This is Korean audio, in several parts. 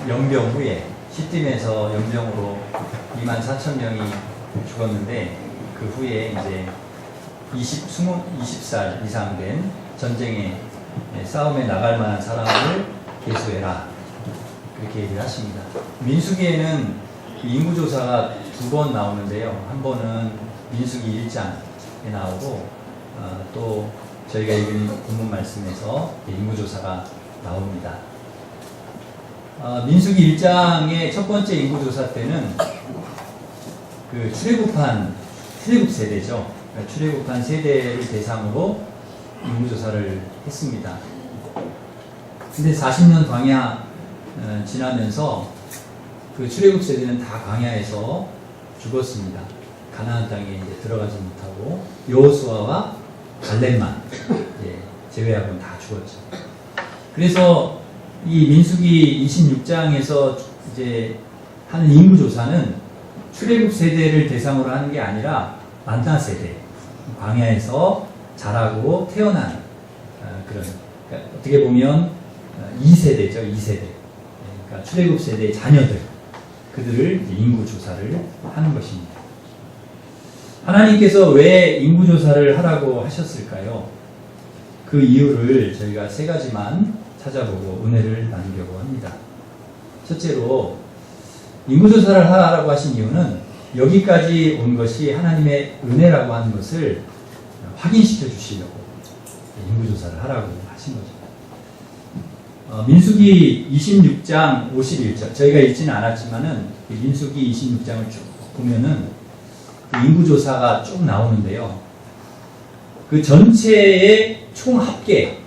영병 후에 시딤에서 연병으로 24,000명이 죽었는데 그 후에 이제 20살 이상 된 전쟁에 싸움에 나갈 만한 사람을 계수해라. 그렇게 얘기를 하십니다. 민수기에는 인구조사가 2번 나오는데요. 한 번은 민수기 1장에 나오고 또 저희가 읽은 본문 말씀에서 인구조사가 나옵니다. 민수기 1장의 첫 번째 인구조사 때는 그 출애굽 세대죠. 그러니까 출애굽한 세대를 대상으로 인구조사를 했습니다. 근데 40년 광야 지나면서 그 출애굽 세대는 다 광야에서 죽었습니다. 가나안 땅에 이제 들어가지 못하고 여호수아와 갈렙만 제외하고는 다 죽었죠. 그래서 이 민수기 26장에서 이제 하는 인구조사는 출애굽 세대를 대상으로 하는 게 아니라 만나 세대, 광야에서 자라고 태어난 그런, 그러니까 어떻게 보면 2세대죠, 2세대. 그러니까 출애굽 세대의 자녀들, 그들을 인구조사를 하는 것입니다. 하나님께서 왜 인구조사를 하라고 하셨을까요? 그 이유를 저희가 3가지만 찾아보고 은혜를 나누려고 합니다. 첫째로, 인구조사를 하라고 하신 이유는 여기까지 온 것이 하나님의 은혜라고 하는 것을 확인시켜 주시려고 인구조사를 하라고 하신 거죠. 민수기 26장 51절, 저희가 읽지는 않았지만은 민수기 26장을 쭉 보면은 그 인구조사가 쭉 나오는데요. 그 전체의 총 합계,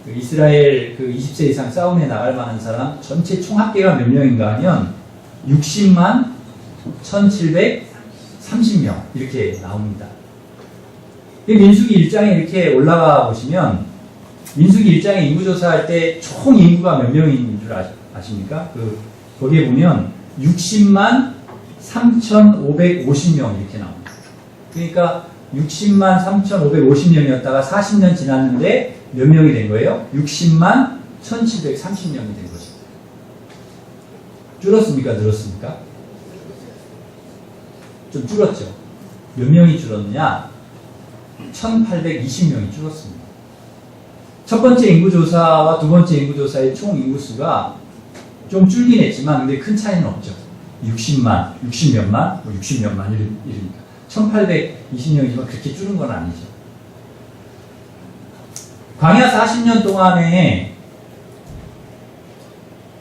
그 이스라엘 그 20세 이상 싸움에 나갈 만한 사람 전체 총 합계가 몇 명인가 하면 60만 1730명 이렇게 나옵니다. 민수기 1장에 이렇게 올라가 보시면 민수기 1장에 인구조사할 때 총 인구가 몇 명인 줄 아십니까? 거기에 보면 60만 3,550명 이렇게 나옵니다. 그러니까 60만 3,550명이었다가 40년 지났는데 몇 명이 된 거예요? 60만 1,730명이 된 거죠. 줄었습니까? 늘었습니까? 좀 줄었죠. 몇 명이 줄었느냐? 1,820명이 줄었습니다. 첫 번째 인구조사와 두 번째 인구조사의 총 인구수가 좀 줄긴 했지만 근데 큰 차이는 없죠. 60만, 60몇만, 60몇만 이러니까 1,820명이지만 그렇게 줄은 건 아니죠. 광야 40년 동안에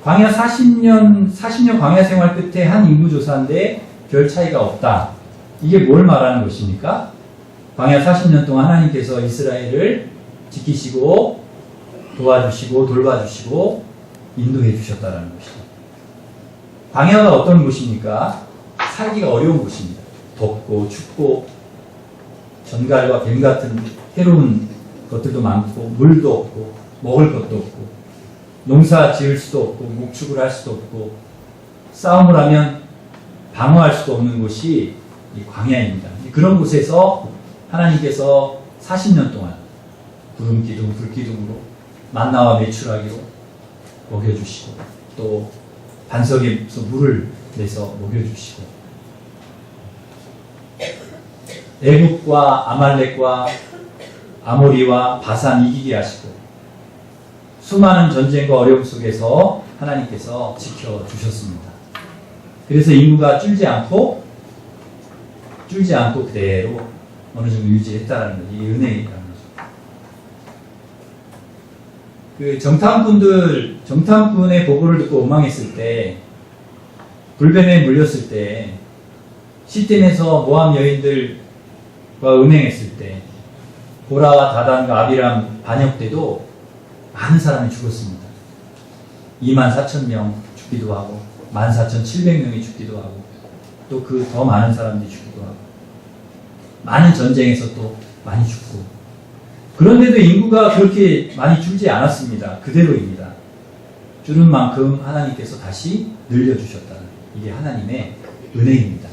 광야 40년 광야 생활 끝에 한 인구조사인데 별 차이가 없다. 이게 뭘 말하는 것입니까? 광야 40년 동안 하나님께서 이스라엘을 지키시고 도와주시고 돌봐주시고 인도해 주셨다는 것이죠. 광야가 어떤 곳입니까? 살기가 어려운 곳입니다. 덥고 춥고 전갈과 뱀 같은 해로운 것들도 많고 물도 없고 먹을 것도 없고 농사 지을 수도 없고 목축을 할 수도 없고 싸움을 하면 방어할 수도 없는 곳이 이 광야입니다. 그런 곳에서 하나님께서 40년 동안 구름기둥, 불기둥으로 만나와 메추라기로 먹여주시고 또 반석에서 물을 내서 먹여주시고 애굽과 아말렉과 아모리와 바산 이기게 하시고 수많은 전쟁과 어려움 속에서 하나님께서 지켜주셨습니다. 그래서 인구가 줄지 않고 그대로 어느 정도 유지했다는 것이 은혜라는 거죠. 그 정탐꾼의 보고를 듣고 원망했을 때, 불뱀에 물렸을 때, 시딤에서 모함 여인들과 음행했을 때, 고라와 다단과 아비람 반역 때도 많은 사람이 죽었습니다. 24,000명 죽기도 하고 14,700명이 죽기도 하고 또 그 더 많은 사람들이 죽기도 하고 많은 전쟁에서 또 많이 죽고 그런데도 인구가 그렇게 많이 줄지 않았습니다. 그대로입니다. 줄은 만큼 하나님께서 다시 늘려주셨다는 이게 하나님의 은혜입니다.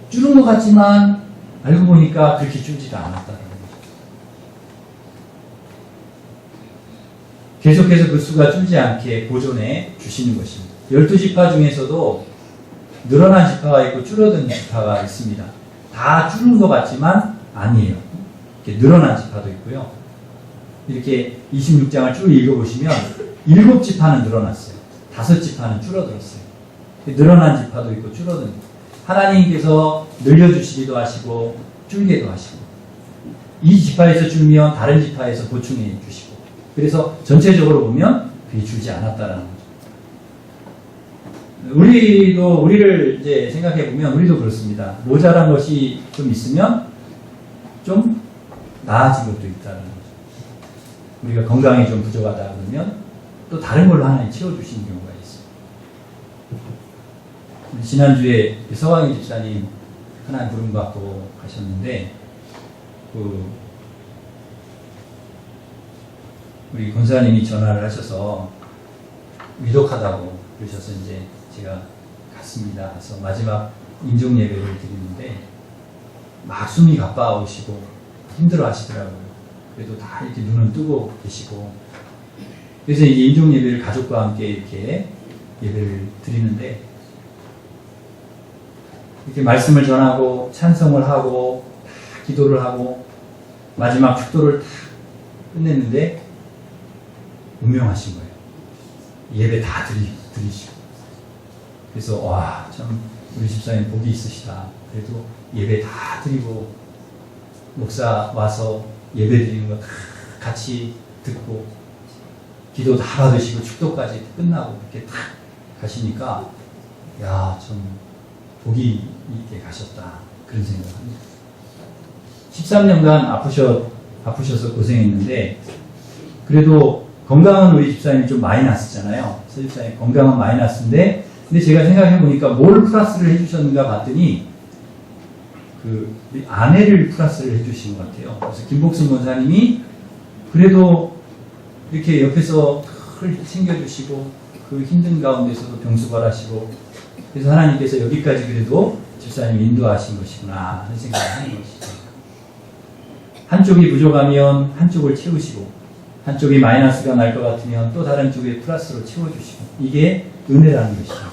줄은 것 같지만 알고 보니까 그렇게 줄지가 않았다는 거죠. 계속해서 그 수가 줄지 않게 보존해 주시는 것입니다. 12지파 중에서도 늘어난 지파가 있고 줄어든 지파가 있습니다. 다 줄은 것 같지만 아니에요. 이렇게 늘어난 지파도 있고요. 이렇게 26장을 쭉 읽어보시면 7지파는 늘어났어요. 5지파는 줄어들었어요. 늘어난 지파도 있고 줄어든, 하나님께서 늘려주시기도 하시고 줄게도 하시고, 이 지파에서 줄면 다른 지파에서 보충해 주시고, 그래서 전체적으로 보면 그게 줄지 않았다라는 거죠. 우리를 이제 생각해 보면 우리도 그렇습니다. 모자란 것이 좀 있으면 좀 나아진 것도 있다는 거죠. 우리가 건강이 좀 부족하다 그러면 또 다른 걸로 하나님 채워주시는 경우가 있어요. 지난주에 서광희 집사님 하나님 부름 받고 가셨는데, 우리 권사님이 전화를 하셔서 위독하다고 그러셔서 이제 제가 갔습니다. 그래서 마지막 인종 예배를 드리는데 막 숨이 가빠오시고 힘들어 하시더라고요. 그래도 다 이렇게 눈은 뜨고 계시고, 그래서 이제 인종 예배를 가족과 함께 이렇게 예배를 드리는데, 이렇게 말씀을 전하고 찬송을 하고 다 기도를 하고 마지막 축도를 다 끝냈는데 운명하신 거예요. 예배 다 드리시고. 그래서 와, 참 우리 집사님 복이 있으시다. 그래도 예배 다 드리고 목사 와서 예배 드리는 거 다 같이 듣고 기도 다 받으시고 축도까지 끝나고 이렇게 딱 가시니까, 야, 좀 복이 있게 가셨다, 그런 생각을 합니다. 13년간 아프셔서 고생했는데 그래도 건강은 우리 집사님이 좀 마이너스잖아요. 서 집사님 건강은 마이너스인데, 근데 제가 생각해 보니까 뭘 플러스를 해주셨는가 봤더니 우리 아내를 플러스를 해주신 것 같아요. 그래서 김복순 권사님이 그래도 이렇게 옆에서 늘 챙겨주시고 그 힘든 가운데서도 병수발하시고, 그래서 하나님께서 여기까지 그래도 집사님 인도하신 것이구나 하는 생각을 하는 것이죠. 한쪽이 부족하면 한쪽을 채우시고, 한쪽이 마이너스가 날 것 같으면 또 다른 쪽에 플러스로 채워주시고, 이게 은혜라는 것입니다.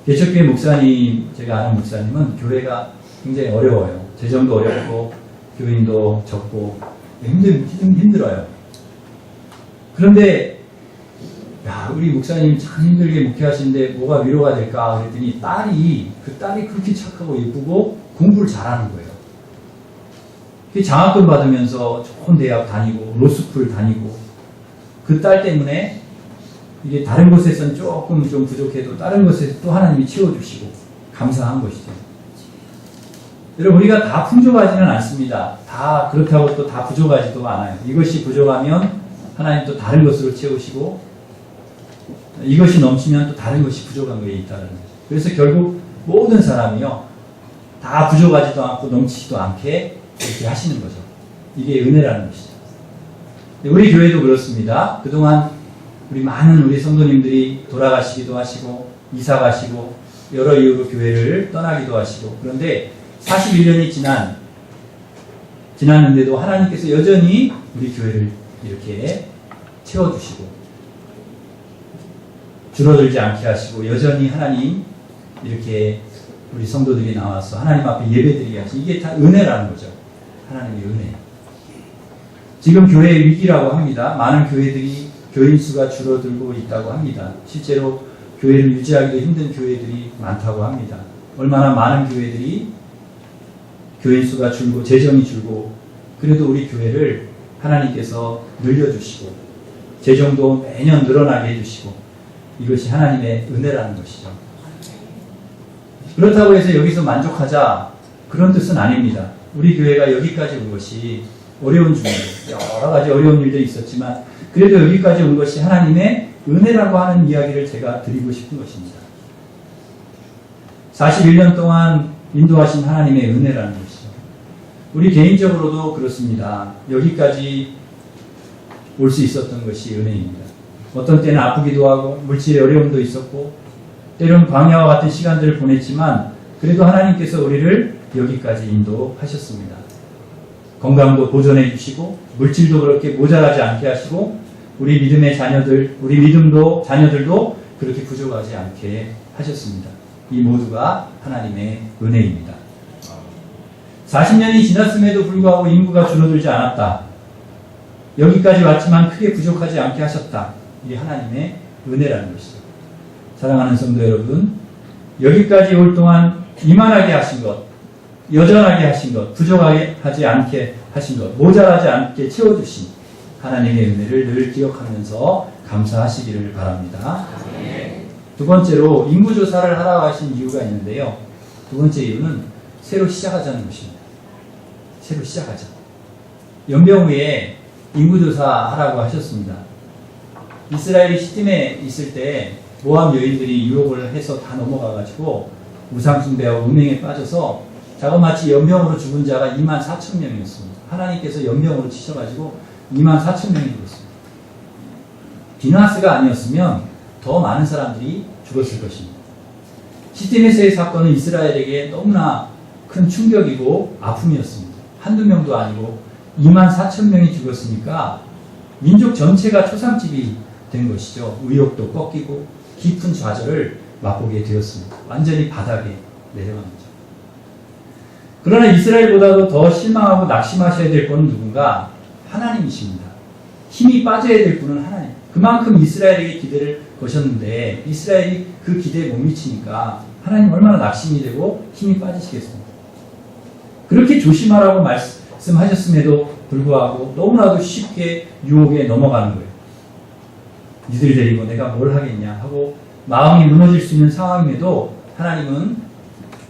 개척교회 목사님, 제가 아는 목사님은 교회가 굉장히 어려워요. 재정도 어렵고 교인도 적고 힘들어요. 그런데 우리 목사님 참 힘들게 목회하시는데 뭐가 위로가 될까 그랬더니 그 딸이 그렇게 착하고 예쁘고 공부를 잘하는 거예요. 장학금 받으면서 좋은 대학 다니고 로스쿨 다니고, 그 딸 때문에 이게 다른 곳에서는 조금 좀 부족해도 다른 곳에서 또 하나님이 채워주시고 감사한 것이죠. 여러분, 우리가 다 풍족하지는 않습니다. 다 그렇다고 또 다 부족하지도 않아요. 이것이 부족하면 하나님 또 다른 것으로 채우시고, 이것이 넘치면 또 다른 것이 부족한 것이 있다는 거죠. 그래서 결국 모든 사람이요, 다 부족하지도 않고 넘치지도 않게 이렇게 하시는 거죠. 이게 은혜라는 것이죠. 우리 교회도 그렇습니다. 그동안 많은 우리 성도님들이 돌아가시기도 하시고 이사 가시고 여러 이유로 교회를 떠나기도 하시고, 그런데 41년이 지났는데도 하나님께서 여전히 우리 교회를 이렇게 채워주시고 줄어들지 않게 하시고, 여전히 하나님 이렇게 우리 성도들이 나와서 하나님 앞에 예배드리게 하시고, 이게 다 은혜라는 거죠. 하나님의 은혜. 지금 교회의 위기라고 합니다. 많은 교회들이 교인 수가 줄어들고 있다고 합니다. 실제로 교회를 유지하기도 힘든 교회들이 많다고 합니다. 얼마나 많은 교회들이 교인 수가 줄고 재정이 줄고, 그래도 우리 교회를 하나님께서 늘려주시고 재정도 매년 늘어나게 해주시고, 이것이 하나님의 은혜라는 것이죠. 그렇다고 해서 여기서 만족하자, 그런 뜻은 아닙니다. 우리 교회가 여기까지 온 것이 어려운 중에 여러 가지 어려운 일들이 있었지만 그래도 여기까지 온 것이 하나님의 은혜라고 하는 이야기를 제가 드리고 싶은 것입니다. 41년 동안 인도하신 하나님의 은혜라는 것이죠. 우리 개인적으로도 그렇습니다. 여기까지 올 수 있었던 것이 은혜입니다. 어떤 때는 아프기도 하고 물질의 어려움도 있었고 때론 광야와 같은 시간들을 보냈지만 그래도 하나님께서 우리를 여기까지 인도하셨습니다. 건강도 보존해 주시고 물질도 그렇게 모자라지 않게 하시고 우리 믿음의 자녀들, 우리 믿음도 자녀들도 그렇게 부족하지 않게 하셨습니다. 이 모두가 하나님의 은혜입니다. 40년이 지났음에도 불구하고 인구가 줄어들지 않았다. 여기까지 왔지만 크게 부족하지 않게 하셨다. 이게 하나님의 은혜라는 것이죠. 사랑하는 성도 여러분, 여기까지 올 동안 이만하게 하신 것, 여전하게 하신 것, 부족하게 하지 않게 하신 것, 모자라지 않게 채워주신 하나님의 은혜를 늘 기억하면서 감사하시기를 바랍니다. 두 번째로 인구조사를 하라고 하신 이유가 있는데요. 두 번째 이유는 새로 시작하자는 것입니다. 새로 시작하자. 연병 후에 인구조사 하라고 하셨습니다. 이스라엘이 시딤에 있을 때 모압 여인들이 유혹을 해서 다 넘어가가지고 우상숭배하고 음행에 빠져서 자그마치 연병으로 죽은 자가 24,000명이었습니다. 하나님께서 연병으로 치셔가지고 24,000명이 죽었습니다. 비나스가 아니었으면 더 많은 사람들이 죽었을 것입니다. 시딤에서의 사건은 이스라엘에게 너무나 큰 충격이고 아픔이었습니다. 한두 명도 아니고 24,000명이 죽었으니까 민족 전체가 초상집이 된 것이죠. 의욕도 꺾이고 깊은 좌절을 맛보게 되었습니다. 완전히 바닥에 내려간 거죠. 그러나 이스라엘보다도 더 실망하고 낙심하셔야 될 분은 누군가? 하나님이십니다. 힘이 빠져야 될 분은 하나님. 그만큼 이스라엘에게 기대를 거셨는데 이스라엘이 그 기대에 못 미치니까 하나님 얼마나 낙심이 되고 힘이 빠지시겠습니까? 그렇게 조심하라고 말씀하셨음에도 불구하고 너무나도 쉽게 유혹에 넘어가는 거예요. 니들 데리고 내가 뭘 하겠냐 하고 마음이 무너질 수 있는 상황임에도 하나님은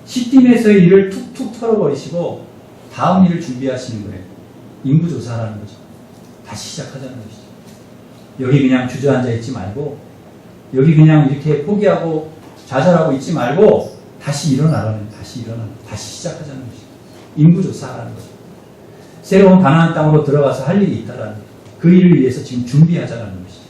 시딤에서의 일을 툭툭 털어버리시고 다음 일을 준비하시는 거예요. 인구조사하라는 거죠. 다시 시작하자는 것이죠. 여기 그냥 주저앉아 있지 말고 여기 그냥 이렇게 포기하고 좌절하고 있지 말고 다시 일어나라는 다시 시작하자는 것이죠. 인구조사하라는 거죠. 새로운 가나안 땅으로 들어가서 할 일이 있다라는 거죠. 그 일을 위해서 지금 준비하자는 것이죠.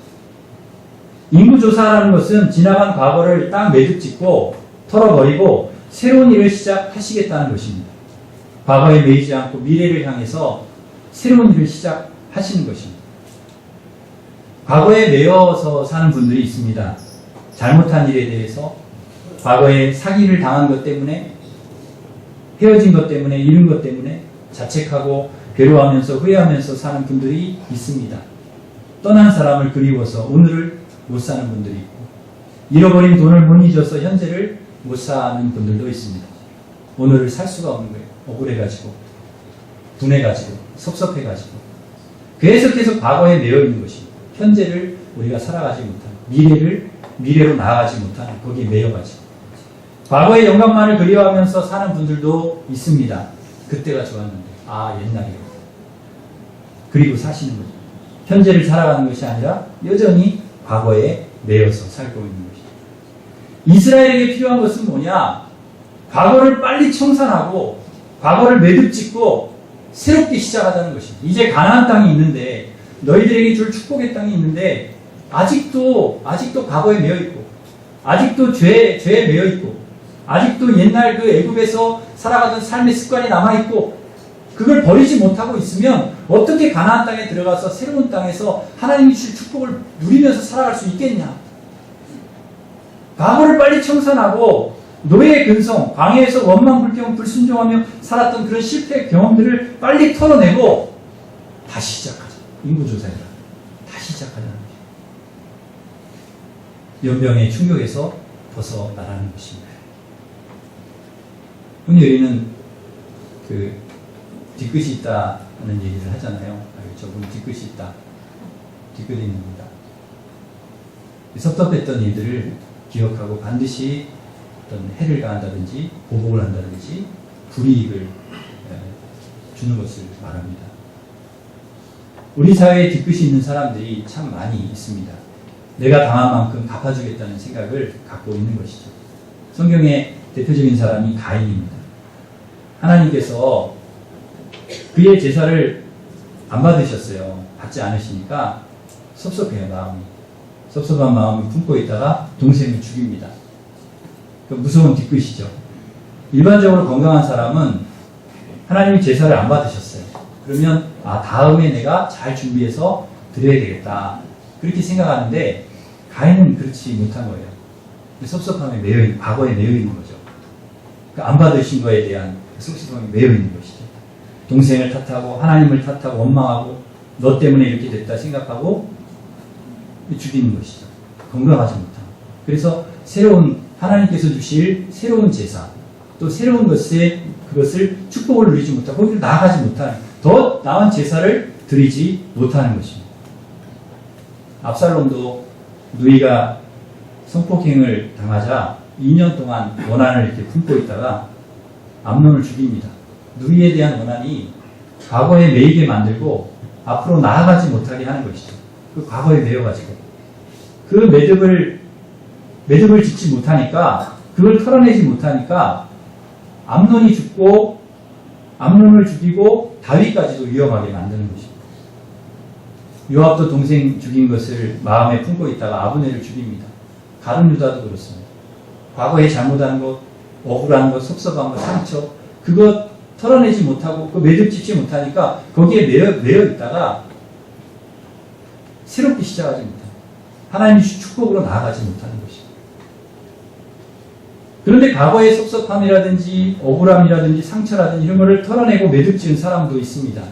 인구조사하라는 것은 지나간 과거를 딱 매듭짓고 털어버리고 새로운 일을 시작하시겠다는 것입니다. 과거에 매이지 않고 미래를 향해서 새로운 일을 시작하시는 것입니다. 과거에 매여서 사는 분들이 있습니다. 잘못한 일에 대해서 과거에 사기를 당한 것 때문에 헤어진 것 때문에 잃은 것 때문에 자책하고 괴로워하면서 후회하면서 사는 분들이 있습니다. 떠난 사람을 그리워서 오늘을 못 사는 분들이 있고 잃어버린 돈을 못 잊어서 현재를 못 사는 분들도 있습니다. 오늘을 살 수가 없는 거예요. 억울해가지고 분해가지고 섭섭해가지고 계속해서 과거에 매여 있는 것입니다. 현재를 우리가 살아가지 못하는 미래로 나아가지 못하는 거기에 매여가지고 과거의 영광만을 그리워하면서 사는 분들도 있습니다. 그때가 좋았는데 옛날이요. 그리고 사시는 거죠. 현재를 살아가는 것이 아니라 여전히 과거에 매여서 살고 있는 것이죠. 이스라엘에게 필요한 것은 뭐냐? 과거를 빨리 청산하고 과거를 매듭짓고 새롭게 시작하자는 것입니다. 이제 가나안 땅이 있는데 너희들에게 줄 축복의 땅이 있는데 아직도 과거에 매여 있고 아직도 죄에 매여 있고 아직도 옛날 그 애굽에서 살아가던 삶의 습관이 남아 있고 그걸 버리지 못하고 있으면 어떻게 가나안 땅에 들어가서 새로운 땅에서 하나님이 주실 축복을 누리면서 살아갈 수 있겠냐? 과거를 빨리 청산하고 노예의 근성, 광야에서 원망, 불평, 불순종하며 살았던 그런 실패 경험들을 빨리 털어내고 다시 시작하자. 인구조사해라. 다시 시작하자는 것입니다. 연병의 충격에서 벗어나라는 것입니다. 흔히 우리는 뒤끝이 있다는 얘기를 하잖아요. 저분 뒤끝이 있다. 뒤끝이 있습니다. 섭섭했던 일들을 기억하고 반드시 어떤 해를 가한다든지 보복을 한다든지 불이익을 주는 것을 말합니다. 우리 사회에 뒤끝이 있는 사람들이 참 많이 있습니다. 내가 당한 만큼 갚아주겠다는 생각을 갖고 있는 것이죠. 성경의 대표적인 사람이 가인입니다. 하나님께서 그의 제사를 안 받으셨어요. 받지 않으시니까 섭섭해요, 마음이. 섭섭한 마음을 품고 있다가 동생을 죽입니다. 무서운 뒤끝이죠. 일반적으로 건강한 사람은 하나님이 제사를 안 받으셨어요. 그러면 다음에 내가 잘 준비해서 드려야 되겠다. 그렇게 생각하는데 가인은 그렇지 못한 거예요. 섭섭함에 과거에 매여 있는 거죠. 안 받으신 거에 대한 섭섭함에 매여 있는 것이죠. 동생을 탓하고 하나님을 탓하고 원망하고 너 때문에 이렇게 됐다 생각하고 죽이는 것이죠. 건강하지 못한. 그래서 하나님께서 주실 새로운 제사, 또 새로운 그것을 축복을 누리지 못하고 거기를 나아가지 못하는, 더 나은 제사를 드리지 못하는 것입니다. 압살롬도 누이가 성폭행을 당하자 2년 동안 원한을 이렇게 품고 있다가 암논을 죽입니다. 누이에 대한 원한이 과거에 매이게 만들고 앞으로 나아가지 못하게 하는 것이죠. 그 과거에 매여가지고 그 매듭을 짓지 못하니까, 그걸 털어내지 못하니까 암논이 죽고 암논을 죽이고 다윗까지도 위험하게 만드는 것입니다. 요압도 동생 죽인 것을 마음에 품고 있다가 아브넬을 죽입니다. 가룟 유다도 그렇습니다. 과거에 잘못한 것, 억울한 것, 섭섭한 것, 상처, 그것 털어내지 못하고 그 매듭 짓지 못하니까 거기에 매여 있다가 새롭게 시작하지 못합니다. 하나님의 축복으로 나아가지 못하는 것입니다. 그런데 과거의 섭섭함이라든지 억울함이라든지 상처라든지 이런 것을 털어내고 매듭 지은 사람도 있습니다.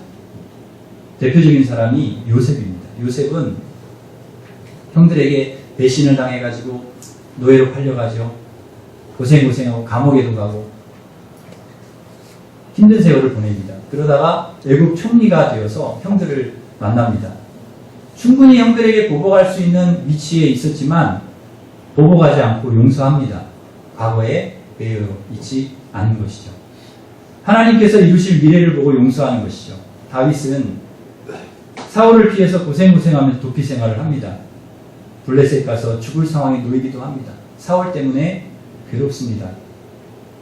대표적인 사람이 요셉입니다. 요셉은 형들에게 배신을 당해가지고 노예로 팔려가죠. 고생하고 감옥에도 가고 힘든 세월을 보냅니다. 그러다가 애국 총리가 되어서 형들을 만납니다. 충분히 형들에게 보복할 수 있는 위치에 있었지만 보복하지 않고 용서합니다. 과거에 매여 있지 않은 것이죠. 하나님께서 이루실 미래를 보고 용서하는 것이죠. 다윗은 사울을 피해서 고생하면서 도피 생활을 합니다. 블레셋 가서 죽을 상황에 놓이기도 합니다. 사울 때문에 괴롭습니다.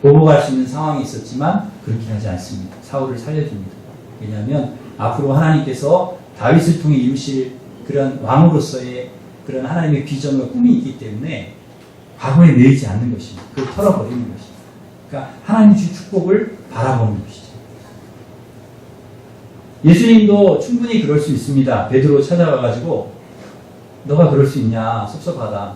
보복할 수 있는 상황이 있었지만 그렇게 하지 않습니다. 사울을 살려줍니다. 왜냐하면 앞으로 하나님께서 다윗을 통해 이루실 그런 왕으로서의 그런 하나님의 비전과 꿈이 있기 때문에 과거에 매이지 않는 것입니다. 그걸 털어버리는 것입니다. 그러니까 하나님 주 축복을 바라보는 것이죠. 예수님도 충분히 그럴 수 있습니다. 베드로 찾아가가지고 너가 그럴 수 있냐? 섭섭하다.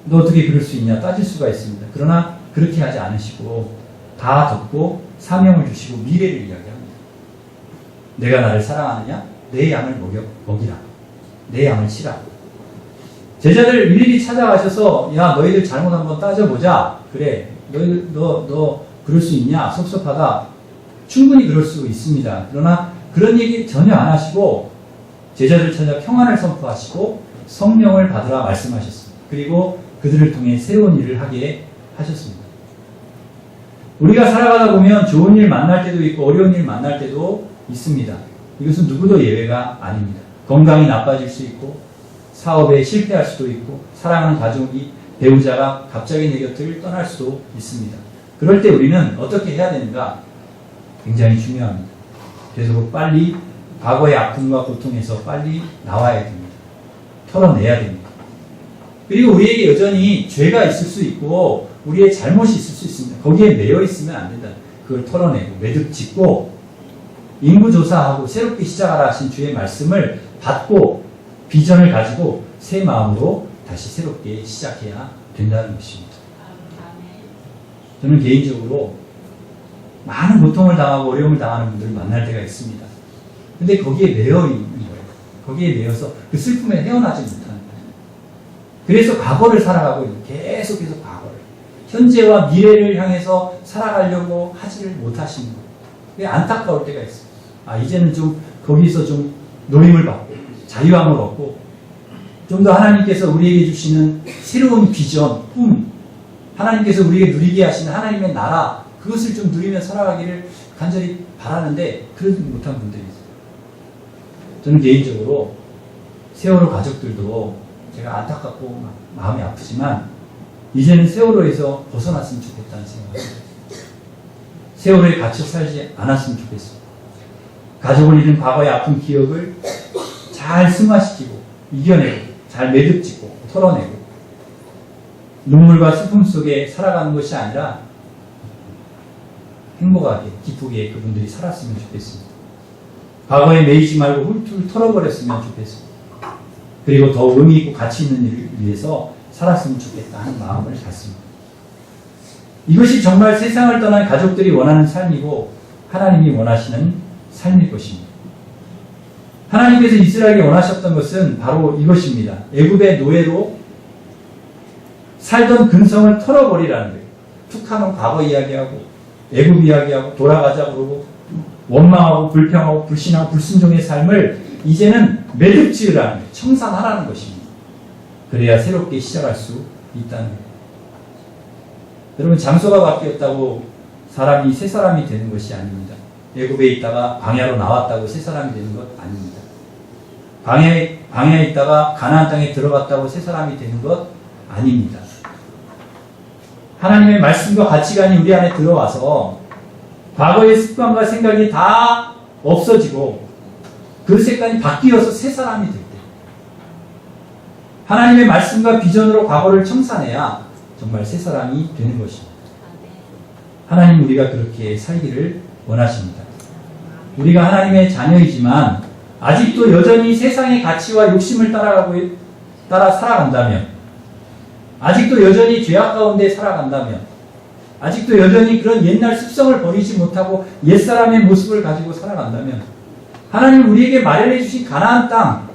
너 어떻게 그럴 수 있냐? 따질 수가 있습니다. 그러나 그렇게 하지 않으시고 다 덮고 사명을 주시고 미래를 이야기합니다. 내가 나를 사랑하느냐? 내 양을 먹이라. 내 양을 치라. 제자들 일일이 찾아가셔서 야 너희들 잘못 한번 따져보자. 그래 너희들 너 그럴 수 있냐? 섭섭하다. 충분히 그럴 수 있습니다. 그러나 그런 얘기 전혀 안 하시고 제자들 찾아 평안을 선포하시고 성령을 받으라 말씀하셨습니다. 그리고 그들을 통해 새로운 일을 하게 하셨습니다. 우리가 살아가다 보면 좋은 일 만날 때도 있고 어려운 일 만날 때도 있습니다. 이것은 누구도 예외가 아닙니다. 건강이 나빠질 수 있고 사업에 실패할 수도 있고 사랑하는 가족이 배우자가 갑자기 내 곁을 떠날 수도 있습니다. 그럴 때 우리는 어떻게 해야 되는가? 굉장히 중요합니다. 그래서 빨리 과거의 아픔과 고통에서 빨리 나와야 됩니다. 털어내야 됩니다. 그리고 우리에게 여전히 죄가 있을 수 있고 우리의 잘못이 있을 수 있습니다. 거기에 매여 있으면 안 된다. 그걸 털어내고 매듭 짓고 인구조사하고 새롭게 시작하라 하신 주의 말씀을 받고 비전을 가지고 새 마음으로 다시 새롭게 시작해야 된다는 것입니다. 저는 개인적으로 많은 고통을 당하고 어려움을 당하는 분들을 만날 때가 있습니다. 근데 거기에 매여 있는 거예요. 거기에 매여서 그 슬픔에 헤어나지 못하는 거예요. 그래서 과거를 살아가고 있는 거예요. 계속해서 과거를. 현재와 미래를 향해서 살아가려고 하지를 못하시는 거예요. 그게 안타까울 때가 있어요. 이제는 좀 거기서 좀 노임을 받고 자유함을 얻고 좀 더 하나님께서 우리에게 주시는 새로운 비전, 꿈, 하나님께서 우리에게 누리게 하시는 하나님의 나라, 그것을 좀 누리며 살아가기를 간절히 바라는데 그러지 못한 분들이 있어요. 저는 개인적으로 세월호 가족들도 제가 안타깝고 마음이 아프지만 이제는 세월호에서 벗어났으면 좋겠다는 생각을 해요. 세월호에 갇혀 살지 않았으면 좋겠어요. 가족을 잃은 과거의 아픈 기억을 잘 승화시키고 이겨내고 잘 매듭짓고 털어내고 눈물과 슬픔 속에 살아가는 것이 아니라 행복하게 기쁘게 그분들이 살았으면 좋겠습니다. 과거에 매이지 말고 훌툴 털어버렸으면 좋겠습니다. 그리고 더 의미 있고 가치 있는 일을 위해서 살았으면 좋겠다 하는 마음을 갖습니다. 이것이 정말 세상을 떠난 가족들이 원하는 삶이고 하나님이 원하시는 삶일 것입니다. 하나님께서 이스라엘에게 원하셨던 것은 바로 이것입니다. 애굽의 노예로 살던 근성을 털어버리라는 거예요. 툭 하면 과거 이야기하고 애굽 이야기하고 돌아가자 그러고 원망하고 불평하고 불신하고 불순종의 삶을 이제는 매듭 지으라는 거예요. 청산하라는 것입니다. 그래야 새롭게 시작할 수 있다는 거예요. 여러분, 장소가 바뀌었다고 사람이 새 사람이 되는 것이 아닙니다. 애굽에 있다가 광야로 나왔다고 새 사람이 되는 것 아닙니다. 광야에 있다가 가나안 땅에 들어갔다고 새 사람이 되는 것 아닙니다. 하나님의 말씀과 가치관이 우리 안에 들어와서 과거의 습관과 생각이 다 없어지고 그 습관이 바뀌어서 새 사람이 될 때, 하나님의 말씀과 비전으로 과거를 청산해야 정말 새 사람이 되는 것입니다. 하나님, 우리가 그렇게 살기를 원하십니다. 우리가 하나님의 자녀이지만 아직도 여전히 세상의 가치와 욕심을 따라 살아간다면, 아직도 여전히 죄악 가운데 살아간다면, 아직도 여전히 그런 옛날 습성을 버리지 못하고 옛사람의 모습을 가지고 살아간다면, 하나님 우리에게 마련해 주신 가나안 땅,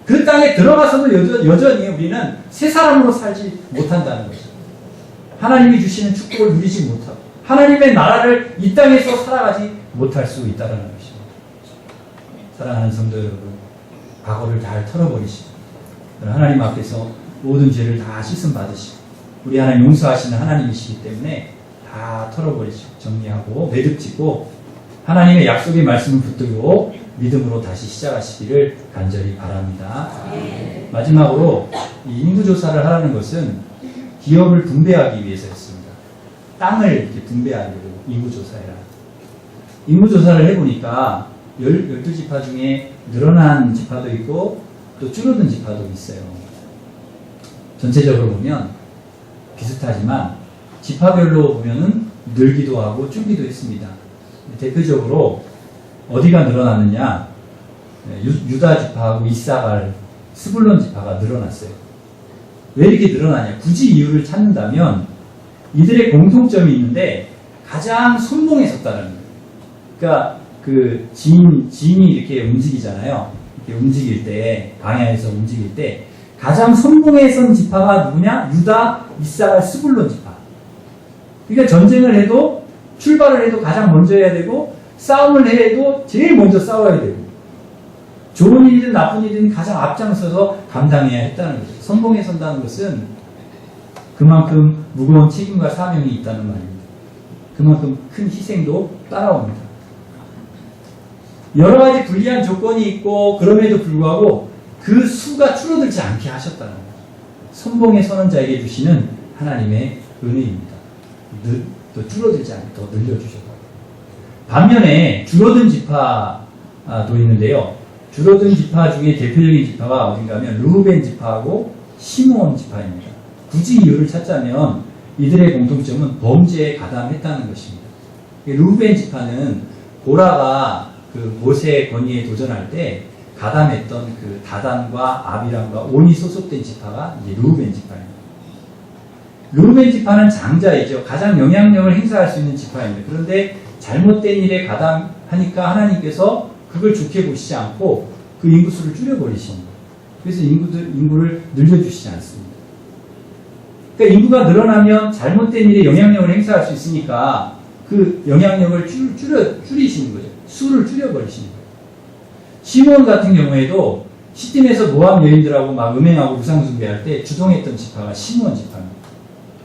그 땅에 들어가서도 여전히 우리는 새 사람으로 살지 못한다는 것입니다. 하나님이 주시는 축복을 누리지 못하고 하나님의 나라를 이 땅에서 살아가지 못할 수 있다는 것입니다. 사랑하는 성도 여러분, 과거를 잘 털어버리시고 하나님 앞에서 모든 죄를 다 씻음 받으시고, 우리 하나님 용서하시는 하나님이시기 때문에 다 털어버리시고 정리하고 매듭짓고 하나님의 약속의 말씀을 붙들고 믿음으로 다시 시작하시기를 간절히 바랍니다. 마지막으로 이 인구조사를 하라는 것은 기업을 분배하기 위해서였습니다. 땅을 이렇게 분배하려고 인구조사해라. 인구조사를 해보니까 12지파 중에 늘어난 지파도 있고 또 줄어든 지파도 있어요. 전체적으로 보면 비슷하지만 지파별로 보면은 늘기도 하고 줄기도 했습니다. 대표적으로 어디가 늘어났느냐? 유다 지파하고 이사갈, 스불론 지파가 늘어났어요. 왜 이렇게 늘어나냐? 굳이 이유를 찾는다면 이들의 공통점이 있는데 가장 손봉에 섰다는 거예요. 그러니까 그 진이 이렇게 움직이잖아요. 이렇게 움직일 때, 광야에서 움직일 때 가장 손봉에 선 지파가 누구냐? 유다, 이사갈, 스불론 지파. 그러니까 전쟁을 해도, 출발을 해도 가장 먼저 해야 되고, 싸움을 해도 제일 먼저 싸워야 되고, 좋은 일이든 나쁜 일이든 가장 앞장서서 감당해야 했다는 거죠. 선봉에 선다는 것은 그만큼 무거운 책임과 사명이 있다는 말입니다. 그만큼 큰 희생도 따라옵니다. 여러 가지 불리한 조건이 있고 그럼에도 불구하고 그 수가 줄어들지 않게 하셨다는 거죠. 선봉에 서는 자에게 주시는 하나님의 은혜입니다. 또 줄어들지 않게 더 늘려주셨고, 반면에 줄어든 지파도 있는데요. 줄어든 지파 중에 대표적인 지파가 어딘가 하면 르우벤 지파하고 시므온 지파입니다. 굳이 이유를 찾자면 이들의 공통점은 범죄에 가담했다는 것입니다. 르우벤 지파는 고라가 그 모세의 권위에 도전할 때 가담했던 그 다단과 아비람과 온이 소속된 지파가 이제 르우벤 지파입니다. 르우벤 지파는 장자이죠. 가장 영향력을 행사할 수 있는 지파입니다. 그런데 잘못된 일에 가담하니까 하나님께서 그걸 좋게 보시지 않고 그 인구수를 줄여버리십니다. 그래서 인구를 늘려주시지 않습니다. 그러니까 인구가 늘어나면 잘못된 일에 영향력을 행사할 수 있으니까 그 영향력을 줄이시는 거죠. 수를 줄여버리시는 거예요. 시므온 같은 경우에도 시딤에서 모압 여인들하고 막 음행하고 우상숭배할 때 주동했던 지파가 시므온 지파입니다.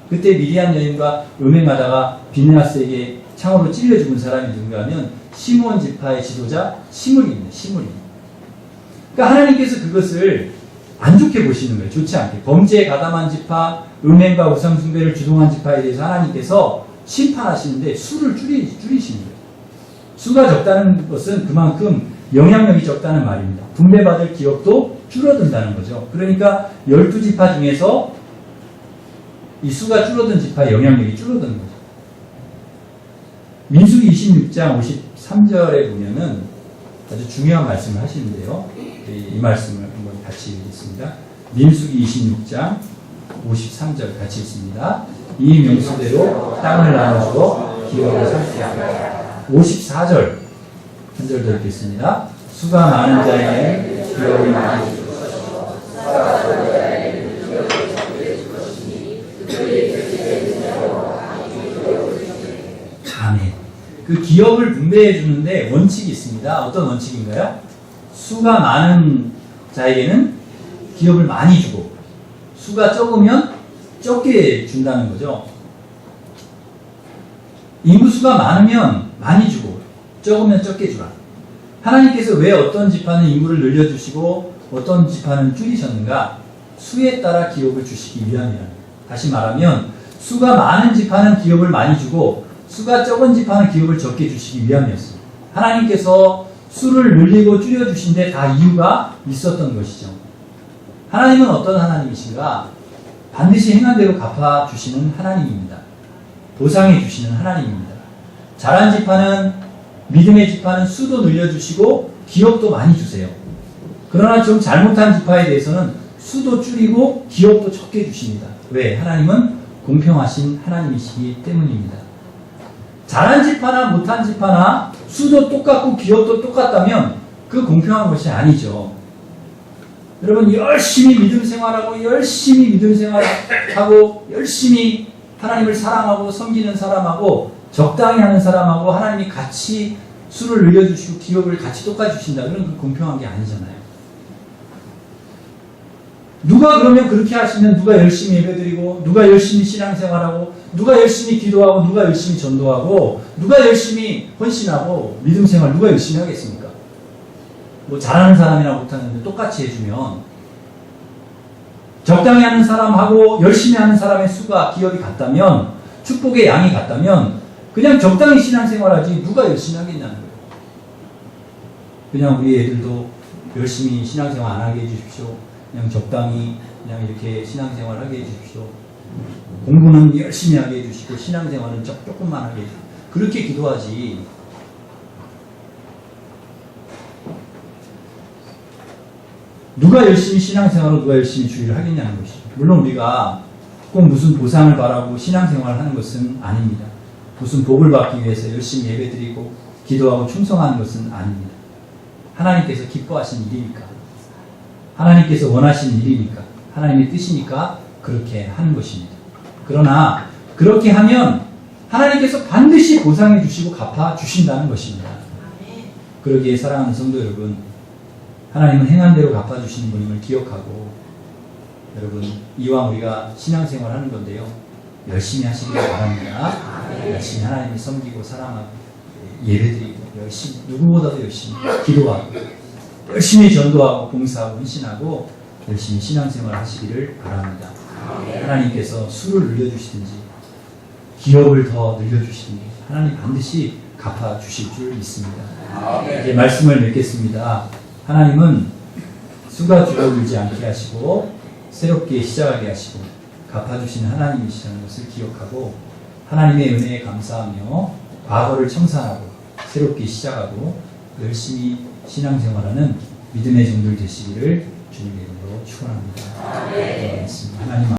그때 미디안 여인과 음행하다가 비느하스에게 창으로 찔려 죽은 사람이 누군가 하면 시므온 지파의 지도자 시므리입니다. 시므리. 그러니까 하나님께서 그것을 안 좋게 보시는 거예요. 좋지 않게. 범죄에 가담한 지파, 음행과 우상숭배를 주동한 지파에 대해서 하나님께서 심판하시는데 수를 줄이시는 거예요. 수가 적다는 것은 그만큼 영향력이 적다는 말입니다. 분배받을 기업도 줄어든다는 거죠. 그러니까 12지파 중에서 이 수가 줄어든 지파의 영향력이 줄어드는 거죠. 민수기 26장 53절에 보면은 아주 중요한 말씀을 하시는데요. 이 말씀을 한번 같이 읽겠습니다. 민수기 26장 53절 같이 읽습니다. 이 명수대로 땅을 나눠주어 기업을 삼게 하라. 54절 한 절 더 읽겠습니다. 수가 많은 자에게 기업이 많이 줄 것이고 수가 적은 자에게 기업을 적게 줄 것이니 그들이 아멘. 그 기업을 분배해 주는데 원칙이 있습니다. 어떤 원칙인가요? 수가 많은 자에게는 기업을 많이 주고 수가 적으면 적게 준다는 거죠. 인구수가 많으면 많이 주고 적으면 적게 주라. 하나님께서 왜 어떤 지파는 인구를 늘려주시고 어떤 지파는 줄이셨는가? 수에 따라 기업을 주시기 위함이라는 거예요. 다시 말하면 수가 많은 지파는 기업을 많이 주고 수가 적은 지파는 기업을 적게 주시기 위함이었습니다. 하나님께서 수를 늘리고 줄여주신데 다 이유가 있었던 것이죠. 하나님은 어떤 하나님이신가? 반드시 행한 대로 갚아주시는 하나님입니다. 보상해 주시는 하나님입니다. 잘한 지파는, 믿음의 지파는 수도 늘려주시고 기업도 많이 주세요. 그러나 좀 잘못한 지파에 대해서는 수도 줄이고 기업도 적게 주십니다. 왜? 하나님은 공평하신 하나님이시기 때문입니다. 잘한 지파나 못한 지파나 수도 똑같고 기업도 똑같다면 그 공평한 것이 아니죠. 여러분 열심히 믿음 생활하고 열심히 믿음 생활하고 열심히 하나님을 사랑하고 섬기는 사람하고 적당히 하는 사람하고 하나님이 같이 수를 늘려주시고 기업을 같이 똑같이 주신다. 그럼 그 공평한 게 아니잖아요. 누가 그러면 그렇게 하시면 누가 열심히 예배드리고 누가 열심히 신앙생활하고 누가 열심히 기도하고 누가 열심히 전도하고 누가 열심히 헌신하고 믿음생활 누가 열심히 하겠습니까? 뭐 잘하는 사람이나 못하는데 똑같이 해주면 적당히 하는 사람하고 열심히 하는 사람의 수가 기업이 같다면 축복의 양이 같다면 그냥 적당히 신앙생활하지 누가 열심히 하겠냐는 거예요. 그냥 우리 애들도 열심히 신앙생활 안 하게 해주십시오. 그냥 적당히 그냥 이렇게 신앙생활 하게 해주십시오. 공부는 열심히 하게 해주시고 신앙생활은 조금만 하게 해주십시오. 그렇게 기도하지. 누가 열심히 신앙생활로 누가 열심히 주의를 하겠냐는 것이죠. 물론 우리가 꼭 무슨 보상을 바라고 신앙생활을 하는 것은 아닙니다. 무슨 복을 받기 위해서 열심히 예배드리고 기도하고 충성하는 것은 아닙니다. 하나님께서 기뻐하시는 일이니까, 하나님께서 원하시는 일이니까, 하나님의 뜻이니까 그렇게 하는 것입니다. 그러나 그렇게 하면 하나님께서 반드시 보상해 주시고 갚아 주신다는 것입니다. 그러기에 사랑하는 성도 여러분, 하나님은 행한 대로 갚아주시는 분임을 기억하고 여러분 이왕 우리가 신앙생활 하는 건데요. 열심히 하시길 바랍니다. 열심히 하나님을 섬기고 사랑하고 예배드리고 열심히 누구보다도 열심히 기도하고 열심히 전도하고 봉사하고 헌신하고 열심히 신앙생활 하시기를 바랍니다. 하나님께서 수를 늘려주시든지 기업을 더 늘려주시든지 하나님 반드시 갚아주실 줄 믿습니다. 이제 말씀을 맺겠습니다. 하나님은 수가 줄어들지 않게 하시고 새롭게 시작하게 하시고 갚아주시는 하나님이시라는 것을 기억하고 하나님의 은혜에 감사하며 과거를 청산하고 새롭게 시작하고 열심히 신앙생활하는 믿음의 종들 되시기를 주님의 이름으로 축원합니다. 하나님